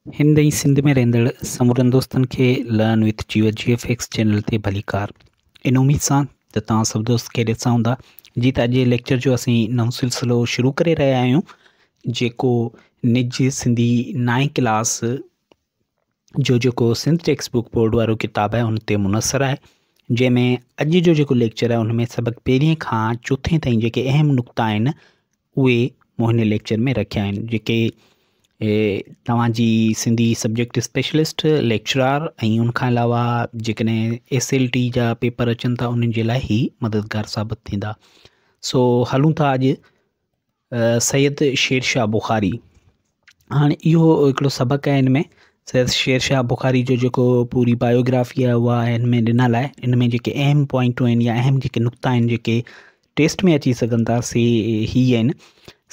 हिंद ऐं सिंध में रहंदड़ समूरनि दोस्तनि खे लर्न विथ GFX चैनल ते भली कार। इन उम्मीद सां त तव्हां सभु दोस्त ख़ैरियत सां हूंदा। जी त अॼु लेक्चर जो असीं नओं सिलसिलो शुरू करे रहिया आहियूं जेको निज सिंधी 9 क्लास जो जेको सिंध टेक्स्ट बुक बोर्ड वारो किताबु आहे उन ते मुनसर आहे, जंहिंमें अॼु जो जेको लेक्चर आहे उन में सबक़ पहिरीं खां चोथें ताईं जेके अहम नुक़्ता आहिनि उहे मूं हिन लेक्चर में रखिया आहिनि, जेके तव्हांजी सिंधी सब्जेक्ट स्पेशलिस्ट लेक्चरार ऐं उनखां अलावा जेकॾहिं SLT जा पेपर अचनि था उन्हनि जे लाइ ई मददगार साबित थींदा। सो हलूं था अॼु सैयद शेरशाह बुखारी। हाणे इहो हिकिड़ो सबक़ु आहे, हिन में सैयद शेरशाह बुखारी जो जेको पूरी बायोग्राफी आहे उहा हिन में ॾिनल आहे। इन में जेके अहम पॉइंटूं आहिनि या अहम जेके नुक़्ता आहिनि जेके टेस्ट में अची सघनि था से ही आहिनि।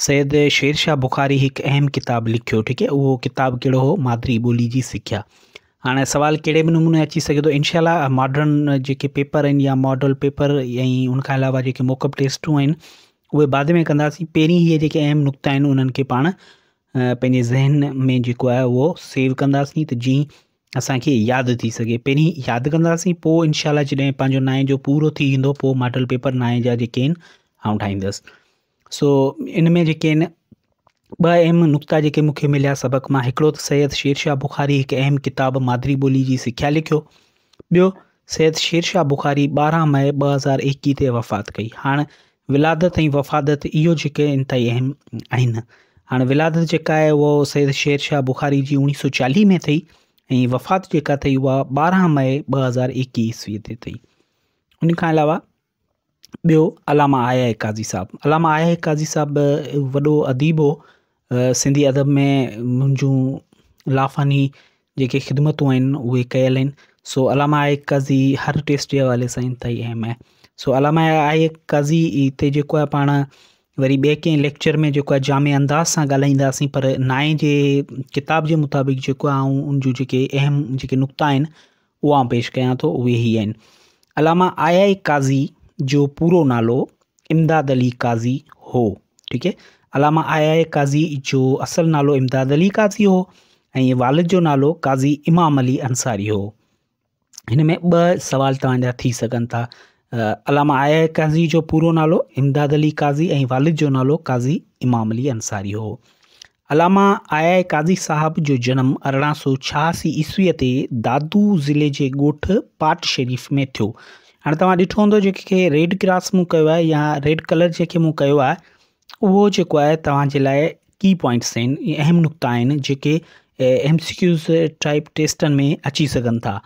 सैयद शेरशाह बुखारी हिकु अहम किताबु लिखियो, ठीकु आहे। उहो किताबु कहिड़ो हो? मादरी ॿोली जी सिख्या। हाणे सुवाल कहिड़े बि नमूने अची सघे थो, इंशाल्लाह मॉडर्न जेके पेपर आहिनि या मॉडल पेपर ऐं उनखां अलावा जेके मोकअप टेस्टूं आहिनि उहे बाद में कंदासीं। पहिरीं इहे जेके अहम नुक़्ता आहिनि उन्हनि खे पाण पंहिंजे ज़हन में जेको आहे उहो सेव कंदासीं त जीअं असांखे यादि थी सघे। पहिरीं यादि कंदासीं, पोइ इंशाल्लाह जॾहिं पंहिंजो 9 जो पूरो थी वेंदो पोइ मॉडल पेपर 9 जा जेके आहिनि आउं ठाहींदुसि। सो इन में जेके आहिनि ॿ अहम नुक़्ता जेके मूंखे मिलिया सबक़ मां, हिकिड़ो त सैयद शेरशाह बुखारी हिकु अहम किताबु मादरी ॿोली जी सिख्या लिखियो। ॿियो, सैयद शेरशाह बुखारी 12 मई 2021 ते वफ़ात कई। हाणे विलादत ऐं वफ़ादत इहो जेके इंतहाई अहम आहिनि। हाणे विलादत जेका आहे उहो सैयद शेरशाह बुखारी जी 1940 में अथई ऐं वफ़ात जेका अथई उहा 12 मई 2021 ईस्वी ते अथई। उन खां अलावा ॿियो, अलामा आया काज़ी साहब। अलामा आया काज़ी साहब वॾो अदीब हो, सिंधी अदब में मुंहिंजूं लाफ़ानी जेके ख़िदमतूं आहिनि उहे कयल आहिनि। सो अलामा आया काज़ी हर टेस्ट जे हवाले सां इंतहाई अहम आहे। सो अलामा आया काज़ी ते जेको आहे पाण वरी ॿिए कंहिं लेक्चर में जेको आहे जामे अंदाज़ सां ॻाल्हाईंदासीं, पर 9 जे किताब जे मुताबिक़ जेको आहे ऐं उन जूं जेके अहम जेके नुक़्ता आहिनि उहा आउं पेश कयां थो, उहे ई आहिनि। अलामा आया काज़ी जो पूरो नालो इमदाद अली काज़ी हो, ठीकु है। अलामा आया काज़ी जो असल नालो इमदाद अली काज़ी हो ऐं वालिद जो नालो काज़ी इमाम अली अंसारी हो। हिन में 2 सवाल तव्हांजा थी सघनि था। अलामा आया काज़ी जो पूरो नालो इमदाद अली काज़ी ऐं वालिद जो नालो काज़ी इमाम अली अंसारी हो। अलामा आया काज़ी साहब जो जनम 1886 ईस्वीअ ते दादू ज़िले जे ॻोठु पाट शरीफ़ में थियो। हाणे तव्हां ॾिठो हूंदो जेके रेड क्रॉस मूं कयो आहे या रेड कलर जेके मूं कयो आहे उहो जेको आहे तव्हांजे लाइ की पॉइंट्स आहिनि, अहम नुक़्ता आहिनि जेके MCQs टाइप टेस्टनि में अची सघनि था।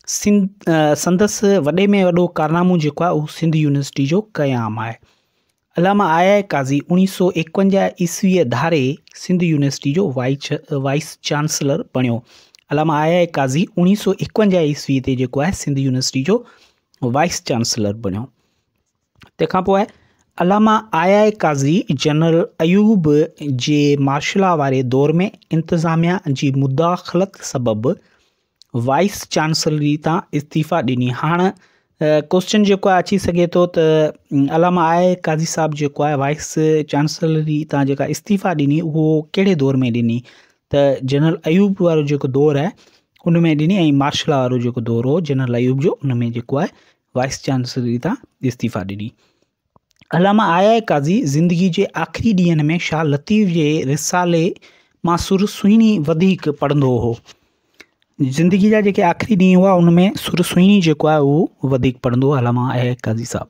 संदसि वॾे में वॾो कारनामो जेको आहे उहो सिंध यूनिवर्सिटी जो क़याम आहे। अलामा आया काज़ी 1951 ईस्वीअ धारे सिंध यूनिवर्सिटी जो वाइस चांसलर बणियो। अलामा आया काज़ी 1951 ईस्वी ते जेको आहे सिंध यूनिवर्सिटी जो वाइस चांसलर बणियो। तंहिंखां पोइ अलामा आया काज़ी जनरल अयूब जे मार्शला वारे दौर में इंतिज़ामिया जी मुदाख़लत सबबि वाइस चांसलरी तां इस्तीफ़ा ॾिनी। हाणे क्वेश्चन जेको आहे अची सघे थो त अलामा आया काज़ी साहब जेको आहे वाइस चांसलरी तां जेका इस्तीफ़ा ॾिनी उहो कहिड़े दौर में ॾिनी? त जनरल अयूब वारो जेको दौर आहे उन में ॾिनी ऐं मार्शला वारो जेको दौर हो जनरल अयूब जो उन में जेको आहे वाइस चांसलरी तां इस्तीफ़ा ॾिनी। अलामा आया काज़ी ज़िंदगी जे आख़िरी ॾींहंनि में शाह लतीफ़ जे रिसाले मां सुर सुहिणी वधीक पढ़ंदो हो। ज़िंदगी जा जेके आख़िरी ॾींहं हुआ उनमें सुर सुहिणी जेको आहे उहो वधीक पढ़ंदो हो अलामा आया काज़ी साहब।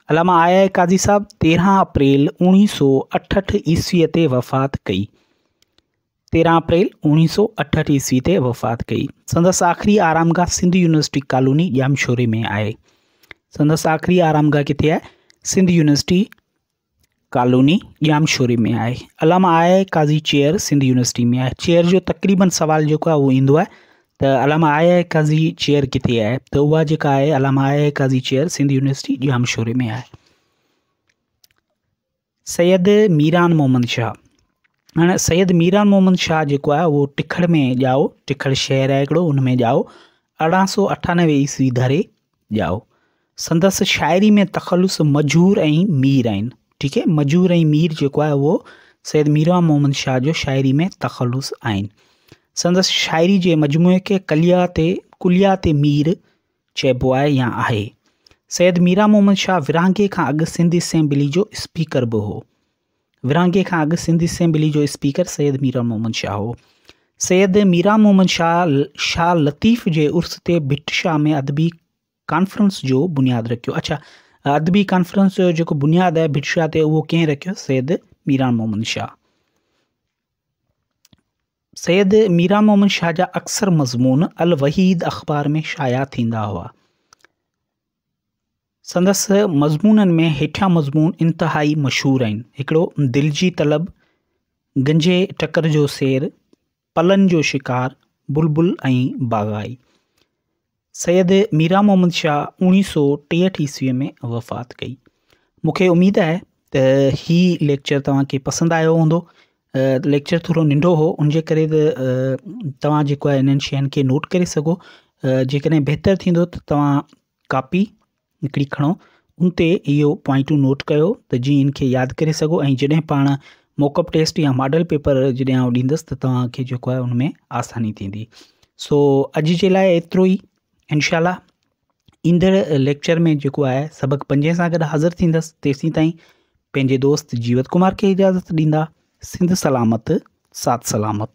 अलामा आया काज़ी साहब 13 अप्रैल 1968 ईस्वीअ ते वफ़ात कई। 13 अप्रैल 1968 ईस्वी ते वफ़ात कई। संदसि आख़िरी आरामगाह सिंध यूनिवर्सिटी कॉलोनी ॼामशोरे में आहे। संदसि आख़िरी आरामगाह किथे आहे? सिंध यूनिवर्सिटी कॉलोनी ॼामशोरे में आहे। अलामा आया काज़ी चेयर सिंध यूनिवर्सिटी में आहे। चेयर जो तक़रीबन सवाल जेको आहे उहो ईंदो आहे त अलामा आया काज़ी चेयर किथे आहे, त उहा जेका आहे अलामा आया काज़ी चेयर सिंध यूनिवर्सिटी ॼामशोरे में आहे। सैयद मीरान मोहम्मद शाह। हाणे सैयद मीरान मोहम्मद शाह जेको आहे उहो टिखड़ में ॼाओ, टिखड़ शहर आहे हिकिड़ो, उन में ॼाओ 1898 ईस्वी धारे ॼाओ। संदसि शाइरी में तख़लुस मजहूर ऐं मीर आहिनि, ठीकु है। मजहूर ऐं मीर जेको आहे उहो सैयद मीरान मोहम्मद शाह जो शाइरी में तख़लुस आहिनि। संदसि शाइरी जे मजमूए खे कुलिया ते मीर चइबो आहे या आहे। सैयद मीरा मोहम्मद शाह विरहाङे खां अॻु सिंध असेंबली जो स्पीकर बि हो। विरहाङे खां अॻु सिंध असेंबली जो स्पीकर सैयद मीरा मोहम्मद शाह हो। सैयद मीरा मोहम्मद शाह लतीफ़ जे उर्स ते भिट शाह में अदबी कॉन्फ्रेंस जो बुनियादु रखियो। अच्छा, अदबी कॉन्फ्रेंस जो जेको बुनियादु आहे भिट शाह ते, उहो कंहिं रखियो? सैयद मीरा मोहम्मद शाह। सैयद मीरा मोहम्मद शाह जा अक्सर मज़मून अल वहीद अख़बार में शाया थींदा हुआ। संदसि मज़मूननि में हेठियां मज़मून इंतहाई मशहूरु आहिनि। हिकिड़ो, दिल जी तलब, गंजे टकर जो सेर, पलनि जो शिकार, बुलबुल ऐं बाग़ाई। सैयद मीरा मोहम्मद शाह 1963 ईस्वीअ में वफ़ात कई। मूंखे उमेदु आहे त ही लेक्चर तव्हांखे पसंदि आयो हूंदो। लेक्चर थोरो नंढो हो, उनजे करे त तव्हां जेको आहे इन्हनि शयुनि खे नोट करे सघो। जेकॾहिं बहितरु थींदो त तव्हां कापी हिकिड़ी खणो, उन ते इहो पॉइंटूं नोट कयो त जीअं इनखे यादि करे सघो। ऐं जॾहिं पाण मॉकअप टेस्ट या मॉडल पेपर जॾहिं आउं ॾींदुसि त तव्हांखे जेको आहे उनमें आसानी थींदी। सो अॼु जे लाइ एतिरो ई। इंशाल्लाह ईंदड़ लेक्चर में जेको आहे सबक़ 5 सां गॾु हाज़िर थींदुसि। तेसीं ताईं पंहिंजे दोस्त जीवत कुमार खे इजाज़त ॾींदा। सिंध सलामत, साथ सलामत।